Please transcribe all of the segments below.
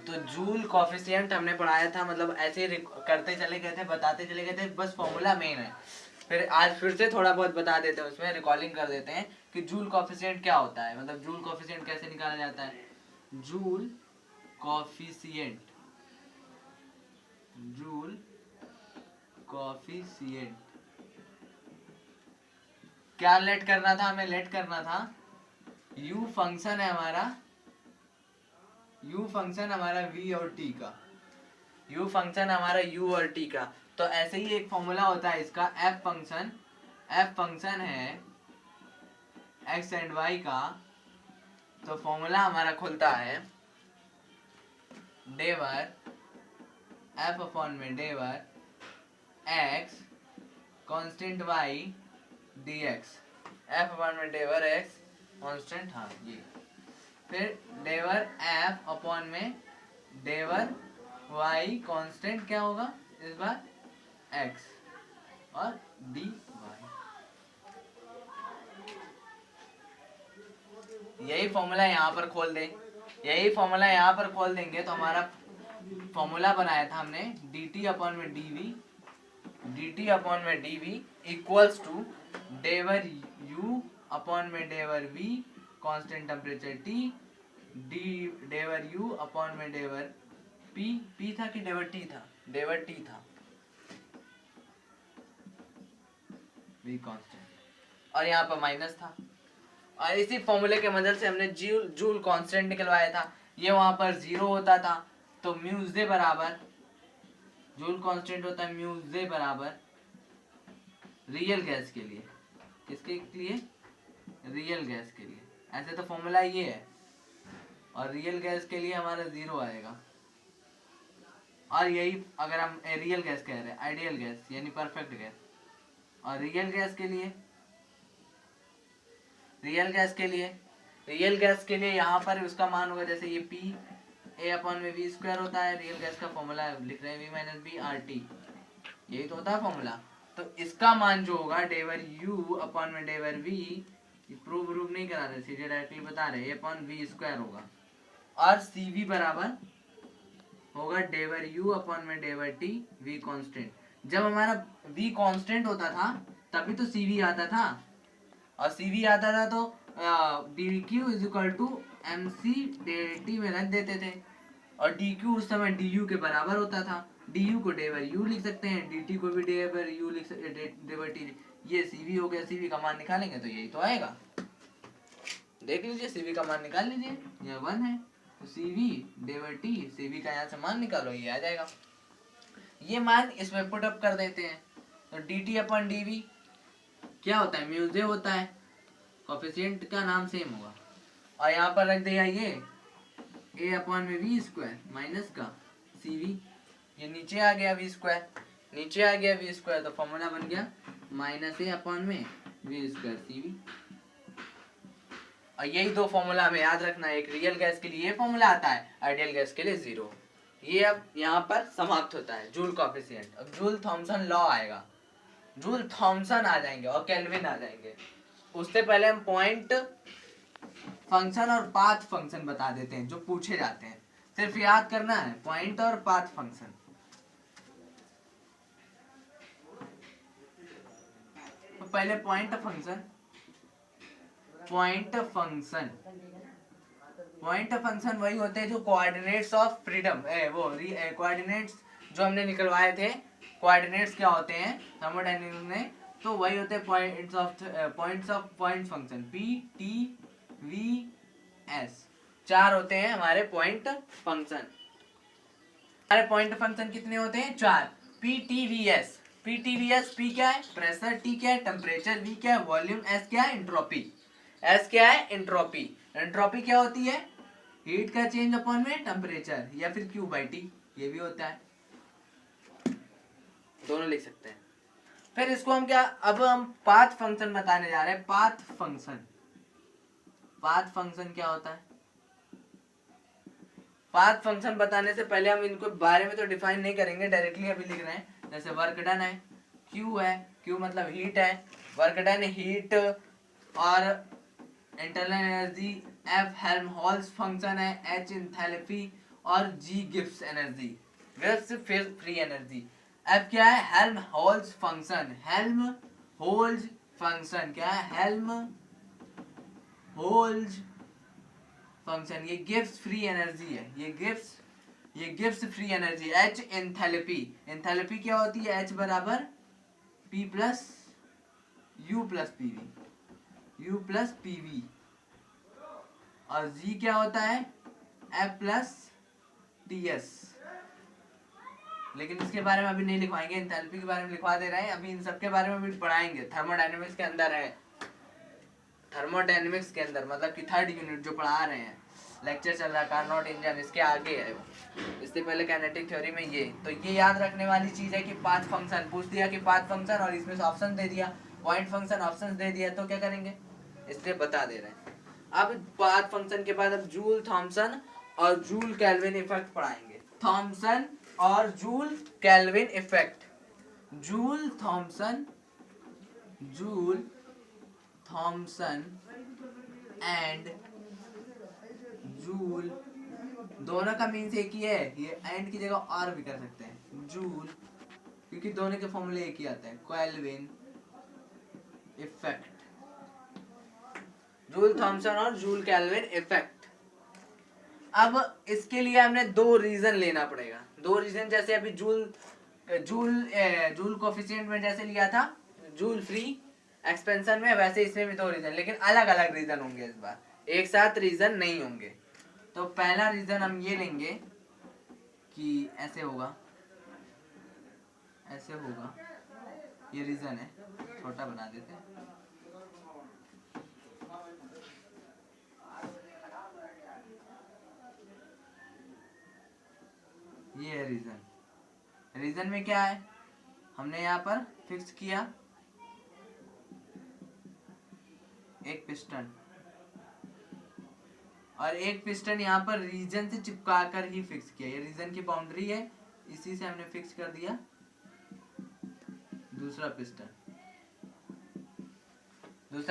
तो joule coefficient हमने पढ़ाया था, मतलब ऐसे ही करते चले गए थे, बताते चले गए थे, बस फॉर्मूला मेन है। फिर आज फिर से थोड़ा बहुत बता देते हैं, उसमें रिकॉलिंग कर देते हैं कि जूल कॉफिशिएंट क्या होता है, मतलब जूल कॉफिशिएंट कैसे निकाला जाता है। जूल कॉफिशिएंट, जूल कॉफिशिएंट क्या लेट करना था हमें, लेट करना था u फंक्शन है हमारा, u फंक्शन हमारा v और t का, u फंक्शन हमारा u और t का। तो ऐसे ही एक फॉर्मूला होता है इसका, f फंक्शन, f फंक्शन है x एंड y का। तो फॉर्मूला हमारा खुलता है डेवर f अपॉन में डेवर x constant y dx, f upon में डेवर x कांस्टेंट, हाँ ये, फिर डेवर f अपॉन में डेवर y कांस्टेंट क्या होगा इस बार x और dy। यही फॉर्मूला यहाँ पर खोल दें, यही फॉर्मूला यहाँ पर खोल देंगे तो हमारा फॉर्मूला बनाया था हमने dt अपॉन में dv, dt अपॉन में dv इक्वल्स टू डेवर u अपॉन में डेवर v constant temperature t, d डेवर u अपॉन में डेवर p था कि डेवर t था, डेवर t था, v कांस्टेंट, और यहाँ पर माइनस था। और इसी फॉर्मूले के मदद से हमने जूल कांस्टेंट निकलवाया था, ये वहां पर 0 होता था, तो म्यू जे बराबर, जूल कांस्टेंट होता है म्यू जे बराबर रियल गैस के लिए, किसके लिए, रियल गैस के लिए। ऐसे तो फॉर्मूला ये है, और रियल गैस के लिए हमारा 0 आएगा। और यही अगर हम रियल गैस कह रहे हैं, आइडियल गैस यानी परफेक्ट गैस, और रियल गैस के लिए, रियल गैस के लिए, रियल गैस के लिए यहाँ पर उसका मान होगा जैसे ये P A अपॉन में V स्क्वायर होता है, रियल गैस का फॉर्मूला लिख रहे हैं V minus B R T, यही तो होता है फॉर्मूला। तो इसका मान जो होगा डेवर U अपॉन में डेवर V, प्रूव नहीं करा रहे, सीधे डायरेक्टली बता रहे, A अपॉन V स्क्वायर होगा, और CV बराबर होगा डेवर U अपॉन में डेवर T V कांस्टेंट। जब हमारा V कांस्टेंट होता था तभी तो CV आता था, और CV आता था तो dq is equal to M C dt में रख देते थे, और dq उस समय du के बराबर होता था, du को डेवर u लिख सकते हैं, dt को भी डेवर u लिख सकते, डेवर t, ये CV हो गया। CV का मान निकालेंगे तो यही तो आएगा, देख लीजिए CV का मान निकाल लीजिए, यह 1 है, तो CV डेवर t, CV का यहाँ से मान निकालो, ये आ जाएगा। ये मान इसमें पुट अप कर देते हैं, तो dt अपॉन dv क्या होता है, म्यूजे होता है, कोफिशिएंट का नाम सेम होगा, और यहाँ पर रख दिया ये a अपॉन में वी स्क्वायर माइनस का CV, ये नीचे आ गया v स्क्वायर, नीचे आ गया v स्क्वायर, तो फॉर्मूला बन गया माइनस a अपॉन में v स्क्वायर CV। और यही दो फॉर्मूला हमें याद रखना है, एक रियल गैस के लिए ये फॉर्मूला आता है, आइडियल गैस के लिए 0। ये अब यहाँ पर समाप्त होता है जूल कोफिशिएंट। अब जूल थॉमसन लॉ आएगा, जूल थॉमसन आ जाएंगे और केल्विन आ जाएंगे। उससे पहले हम पॉइंट फंक्शन और पाथ फंक्शन बता देते हैं जो पूछे जाते हैं, सिर्फ याद करना है पॉइंट और पाथ फंक्शन। तो पहले point function, point function, point function वही होते हैं जो कोऑर्डिनेट्स ऑफ फ्रीडम, वो कोऑर्डिनेट्स जो हमने निकलवाए थे, कोऑर्डिनेट्स क्या होते हैं थर्मोडायनेमिक्स में, तो वही होते हैं points of point function, P T V S, 4 होते हैं हमारे पॉइंट फंक्शन। हमारे पॉइंट फंक्शन कितने होते हैं, 4, P T V S, P T V S, P क्या है प्रेशर, T क्या है टेम्परेचर, V क्या है वॉल्यूम, S क्या है एंट्रोपी, S क्या है एंट्रोपी, एंट्रोपी क्या होती है हीट का चेंज अपॉन में टेम्परेचर, या फिर Q बाई T, ये भी होता है, दोनों लिख सकते हैं। फिर इसको हम क्या, अब हम पाथ फंक्शन बताने जा रहे हैं, पाथ फंक्शन। पाथ फंक्शन क्या होता है, पाथ फंक्शन बताने से पहले हम इनको बारे में तो डिफाइन नहीं करेंगे, डायरेक्टली अभी लिख रहे हैं। जैसे वर्क डन है, Q है, Q मतलब हीट है, वर्क डन हीट, और internal energy F Helmholtz function है, H एंथैल्पी, और G gives energy, gives free energy. अब क्या है, हेल्महोल्ट्ज फंक्शन, हेल्महोल्ट्ज फंक्शन क्या है, हेल्महोल्ट्ज फंक्शन, ये गिव्स फ्री एनर्जी है, ये gives free energy. H enthalpy, enthalpy क्या होती है, H बराबर P plus U plus PV, और G क्या होता है, F प्लस TS। लेकिन इसके बारे में अभी नहीं लिखवाएंगे, एंथैल्पी के बारे में लिखवा दे रहे हैं, अभी इन सब के बारे में भी पढ़ाएंगे, थर्मोडायनेमिक्स के अंदर है, थर्मोडायनेमिक्स के अंदर, मतलब कि 3rd यूनिट जो पढ़ा रहे हैं, लेक्चर चल रहा है कार्नोट इंजन, इसके आगे है वो, इससे पहले काइनेटिक थ्योरी में ये। तो ये याद रखने वाली चीज है कि पाथ फंक्शन पूछ दिया, कि पाथ फंक्शन, और इसमें से ऑप्शन दे दिया, पॉइंट फंक्शन ऑप्शन दे दिया, तो क्या करेंगे, इसलिए बता दे रहे हैं। अब पाथ फंक्शन के बाद अब जूल थॉमसन और जूल केल्विन इफेक्ट पढ़ाएंगे, थॉमसन और joule kelvin effect. Joule Thomson and joule, दोनों का मीन्स एक ही है, ये एंड की जगह और भी कर सकते हैं, जूल, क्योंकि दोनों के फॉर्मूले एक ही आते हैं, केल्विन इफेक्ट, जूल थॉमसन और जूल केल्विन इफेक्ट। अब इसके लिए हमने 2 रीजन लेना पड़ेगा, 2 रीजन, जैसे अभी जूल कोफिशिएंट में जैसे लिया था, जूल फ्री एक्सपेंशन में, वैसे इसमें भी 2 रीजन, लेकिन अलग अलग रीजन होंगे इस बार, एक साथ रीजन नहीं होंगे। तो पहला रीजन हम ये लेंगे कि ऐसे होगा, ये रीजन है, छोटा बना देते हैं, ये है रीजन। रीजन में क्या है, हमने यहाँ पर फिक्स किया एक पिस्टन, और एक पिस्टन यहाँ पर रीजन से चिपका कर ही फिक्स किया, ये रीजन की बाउंड्री है, इसी से हमने फिक्स कर दिया दूसरा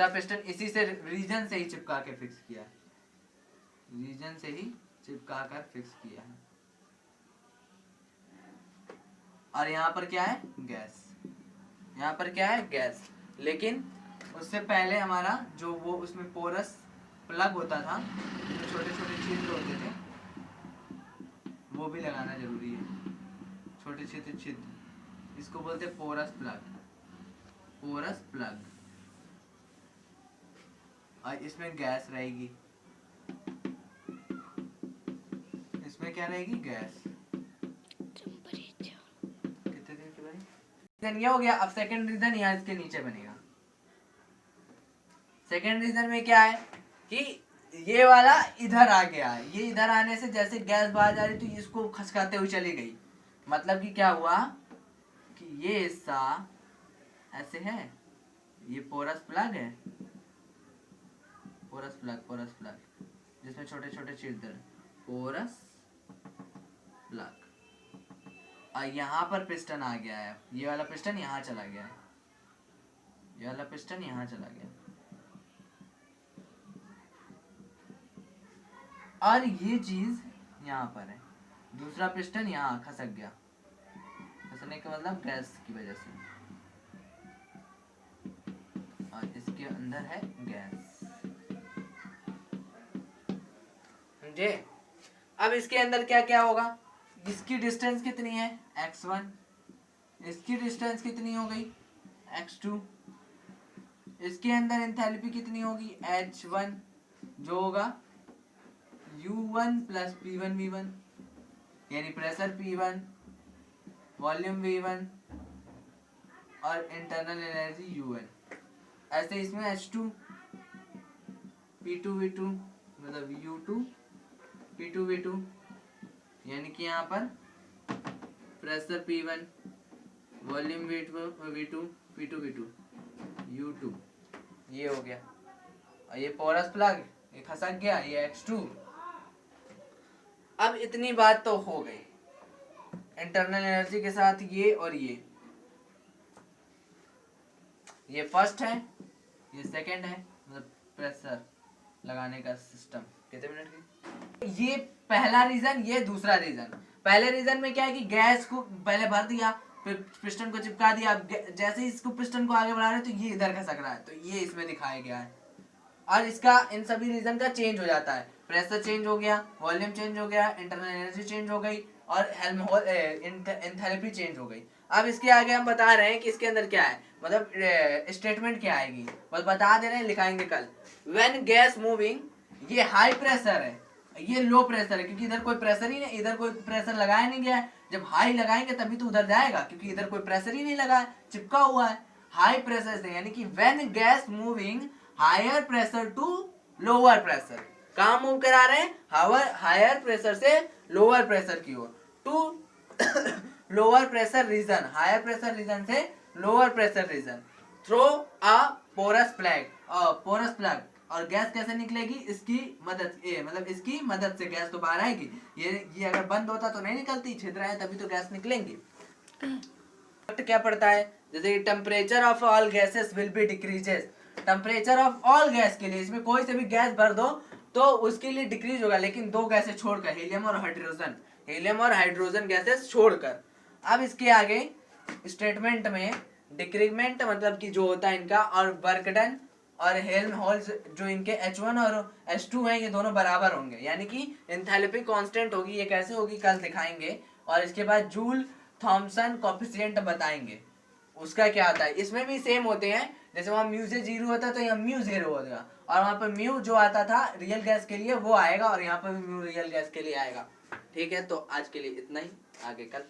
पिस्टन इसी से रीजन से ही चिपका के फिक्स किया, रीजन से ही चिपका कर फिक्स किया है। और यहाँ पर क्या है, गैस, यहाँ पर क्या है, गैस। लेकिन उससे पहले हमारा जो वो उसमें पोरस प्लग होता था, जो छोटे छोटे छिद्र होते थे, वो भी लगाना जरूरी है, छोटे छोटे छिद्र, इसको बोलते हैं पोरस प्लग। और इसमें गैस रहेगी, इसमें क्या रहेगी, गैस। कितने दिन की भाई, रीजन ये हो गया। अब सेकंड रीजन यहाँ इसके नीचे बनेगा। सेकंड रीजन में क्या है कि ये वाला इधर आ गया, ये इधर आने से जैसे गैस बाहर जा रही तो इसको खसकाते हुए चली गई, मतलब कि क्या हुआ कि ये हिस्सा ऐसे है, ये पोरस प्लग है, पोरस प्लग जिसमें छोटे छोटे छिद्र, पोरस प्लग। और यहाँ पर पिस्टन आ गया है, ये वाला पिस्टन यहाँ चला गया है, ये वाला पिस्टन यहाँ चला गया, और ये चीज यहाँ पर है, दूसरा पिस्टन यहाँ खसक गया, खसकने का मतलब गैस की वजह से, और इसके अंदर है गैस, समझे। अब इसके अंदर क्या क्या होगा, इसकी डिस्टेंस कितनी है, x1, इसकी डिस्टेंस कितनी हो गई, x2, इसके अंदर एंथैल्पी कितनी होगी, h1, जो होगा U1 प्लस P1 V1, यानी प्रेशर P1, वॉल्यूम V1 और इंटरनल एनर्जी U1। ऐसे इसमें H2 P2 V2 मतलब U2 P2 V2, यानी कि यहाँ पर pressure P1, volume V2 P2 V2 U2, ये हो गया। और ये पोरस प्लग ये खसक गया, ये X2। अब इतनी बात तो हो गई इंटरनल एनर्जी के साथ, ये और ये फर्स्ट है, ये सेकंड है, मतलब प्रेशर लगाने का सिस्टम। कितने मिनट की, ये पहला रीजन, ये दूसरा रीजन। पहले रीजन में क्या है कि गैस को पहले भर दिया, फिर पिस्टन को चिपका दिया, अब जैसे ही इसको पिस्टन को आगे बढ़ा रहे हैं तो ये इधर खसक रहा है, तो ये इसमें दिखाया गया है। और इसका इन सभी रीजन का चेंज हो जाता है, प्रेशर चेंज हो गया, वॉल्यूम चेंज हो गया, इंटरनल एनर्जी चेंज हो गई और एंथैल्पी चेंज हो गई। अब इसके आगे हम बता रहे हैं कि इसके अंदर क्या है, मतलब स्टेटमेंट क्या आएगी, बस बता दे रहे हैं, लिखाएंगे कल। व्हेन गैस मूविंग, ये हाई प्रेशर है, ये लो प्रेशर है, क्योंकि इधर कोई प्रेशर ही नहीं, इधर कोई प्रेशर लगाया नहीं गया है। जब हाई लगाएंगे तभी तो उधर जाएगा, क्योंकि इधर कोई प्रेशर ही नहीं लगा है, चिपका हुआ है। हाई प्रेशर से, यानी कि when gas moving higher pressure to lower pressure, कहाँ मूव करा रहे हैं, हायर प्रेशर से लोअर प्रेशर की ओर, to lower pressure region, higher pressure region से lower pressure region, through a porous plug. और गैस कैसे निकलेगी, इसकी मदद, मतलब इसकी मदद से गैस तो बाहर आएगी। ये अगर बंद होता तो नहीं निकलती, छिद्र है तभी तो गैस निकलेंगी। क्या पड़ता है, जैसे temperature of all gases will be decreases, temperature of all gas के लिए, इसमें कोई से भी गैस भर दो तो उसके लिए डिक्रीज होगा, लेकिन दो गैसेस छोड़कर, हीलियम और हाइड्रोजन गैसेस छोड़कर। अब इसके आगे स्टेटमेंट में डिक्रीमेंट मतलब कि जो होता है इनका, और वर्क डन और हेल्महोल्ट्ज जो इनके H1 और H2 हैं, ये दोनों बराबर होंगे, यानी कि एंथैल्पी कांस्टेंट होगी। ये कैसे होगी कल दिखाएंगे। और इसके बाद जूल थॉमसन कोफिशिएंट बताएंगे, उसका क्या आता है। इसमें भी सेम होते हैं, जैसे वहाँ म्यू से 0 होता है तो यहाँ म्यू 0 हो जाएगा, और वहाँ पर म्यू जो आता था रियल गैस के लिए वो आएगा, और यहाँ पर भी म्यू रियल गैस के लिए आएगा। ठीक है, तो आज के लिए इतना ही, आगे कल